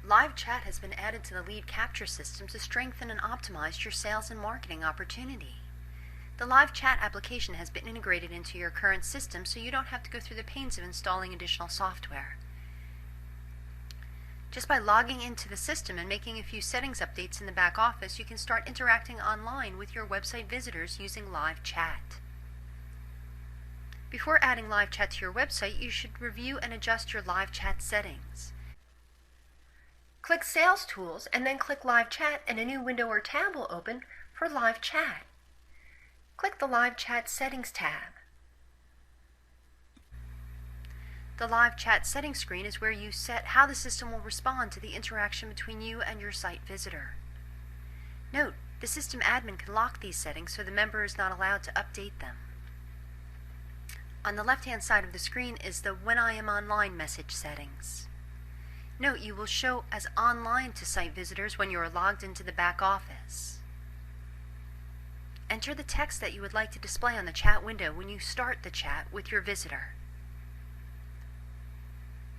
Live chat has been added to the lead capture system to strengthen and optimize your sales and marketing opportunity. The live chat application has been integrated into your current system so you don't have to go through the pains of installing additional software. Just by logging into the system and making a few settings updates in the back office, you can start interacting online with your website visitors using live chat. Before adding live chat to your website, you should review and adjust your live chat settings. Click Sales Tools and then click Live Chat, and a new window or tab will open for Live Chat. Click the Live Chat Settings tab. The Live Chat Settings screen is where you set how the system will respond to the interaction between you and your site visitor. Note, the system admin can lock these settings so the member is not allowed to update them. On the left-hand side of the screen is the When I Am Online message settings. Note, you will show as online to site visitors when you are logged into the back office. Enter the text that you would like to display on the chat window when you start the chat with your visitor.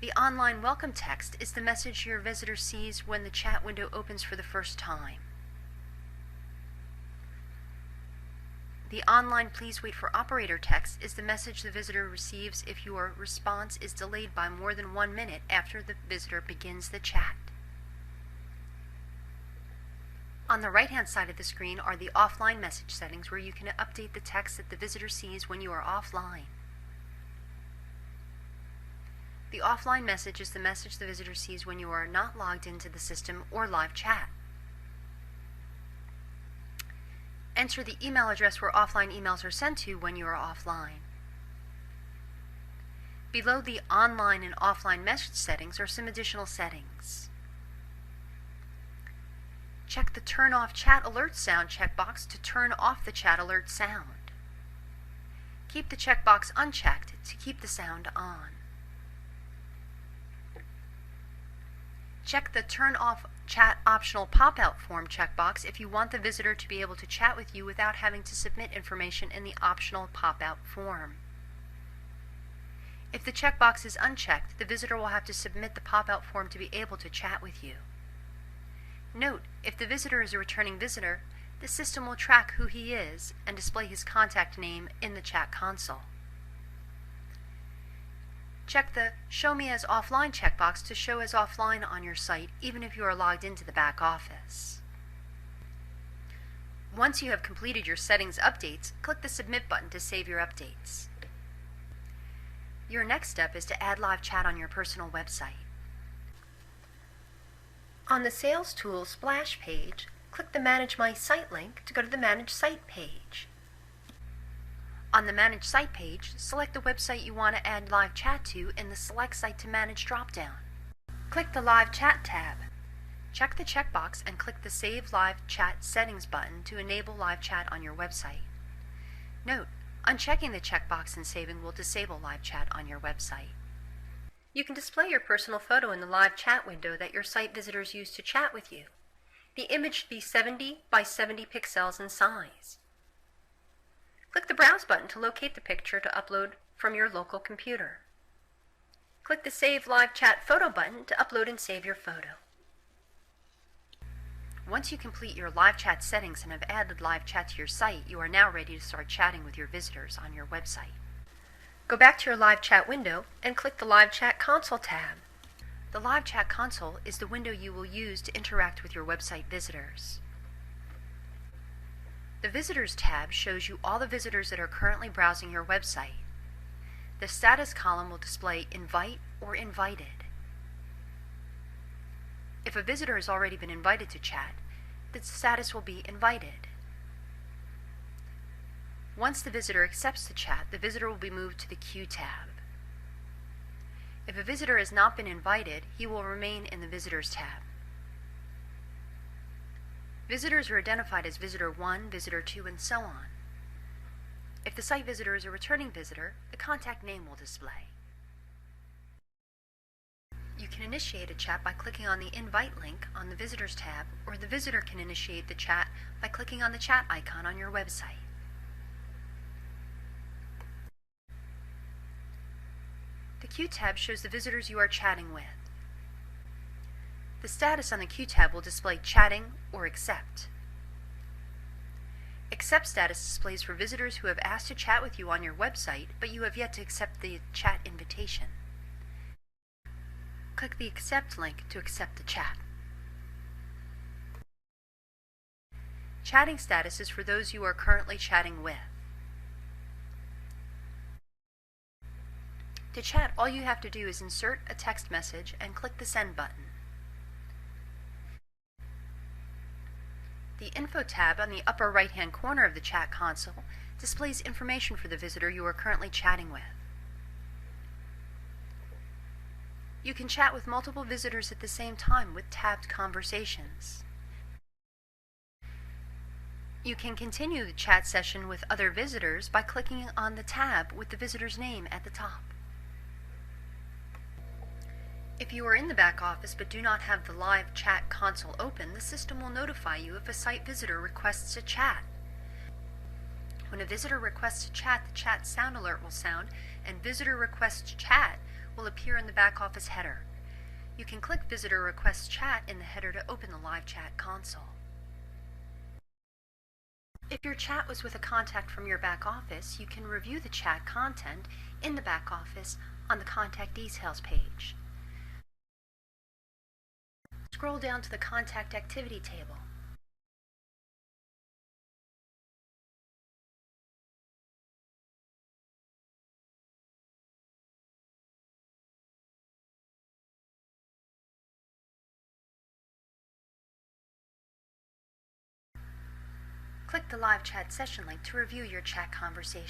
The online welcome text is the message your visitor sees when the chat window opens for the first time. The online please wait for operator text is the message the visitor receives if your response is delayed by more than 1 minute after the visitor begins the chat. On the right-hand side of the screen are the offline message settings, where you can update the text that the visitor sees when you are offline. The offline message is the message the visitor sees when you are not logged into the system or live chat. Enter the email address where offline emails are sent to when you are offline. Below the online and offline message settings are some additional settings. Check the Turn Off Chat Alert Sound checkbox to turn off the chat alert sound. Keep the checkbox unchecked to keep the sound on. Check the Turn Off Chat Optional Pop-Out Form checkbox if you want the visitor to be able to chat with you without having to submit information in the optional pop-out form. If the checkbox is unchecked, the visitor will have to submit the pop-out form to be able to chat with you. Note, if the visitor is a returning visitor, the system will track who he is and display his contact name in the chat console. Check the Show Me as Offline checkbox to show as offline on your site, even if you are logged into the back office. Once you have completed your settings updates, click the Submit button to save your updates. Your next step is to add live chat on your personal website. On the Sales Tools splash page, click the Manage My Site link to go to the Manage Site page. On the Manage Site page, select the website you want to add live chat to in the Select Site to Manage drop-down. Click the Live Chat tab. Check the checkbox and click the Save Live Chat Settings button to enable live chat on your website. Note, unchecking the checkbox and saving will disable live chat on your website. You can display your personal photo in the live chat window that your site visitors use to chat with you. The image should be 70 by 70 pixels in size. Click the Browse button to locate the picture to upload from your local computer. Click the Save Live Chat Photo button to upload and save your photo. Once you complete your live chat settings and have added live chat to your site, you are now ready to start chatting with your visitors on your website. Go back to your live chat window and click the Live Chat Console tab. The Live Chat Console is the window you will use to interact with your website visitors. The Visitors tab shows you all the visitors that are currently browsing your website. The status column will display Invite or Invited. If a visitor has already been invited to chat, the status will be Invited. Once the visitor accepts the chat, the visitor will be moved to the Queue tab. If a visitor has not been invited, he will remain in the Visitors tab. Visitors are identified as Visitor 1, Visitor 2, and so on. If the site visitor is a returning visitor, the contact name will display. You can initiate a chat by clicking on the Invite link on the Visitors tab, or the visitor can initiate the chat by clicking on the chat icon on your website. The Queue tab shows the visitors you are chatting with. The status on the Queue tab will display Chatting or Accept. Accept status displays for visitors who have asked to chat with you on your website, but you have yet to accept the chat invitation. Click the Accept link to accept the chat. Chatting status is for those you are currently chatting with. To chat, all you have to do is insert a text message and click the Send button. The Info tab on the upper right-hand corner of the chat console displays information for the visitor you are currently chatting with. You can chat with multiple visitors at the same time with tabbed conversations. You can continue the chat session with other visitors by clicking on the tab with the visitor's name at the top. If you are in the back office but do not have the live chat console open, the system will notify you if a site visitor requests to chat. When a visitor requests to chat, the chat sound alert will sound, and Visitor Request to Chat will appear in the back office header. You can click Visitor Request Chat in the header to open the live chat console. If your chat was with a contact from your back office, you can review the chat content in the back office on the Contact Details page. Scroll down to the Contact Activity table. Click the live chat session link to review your chat conversation.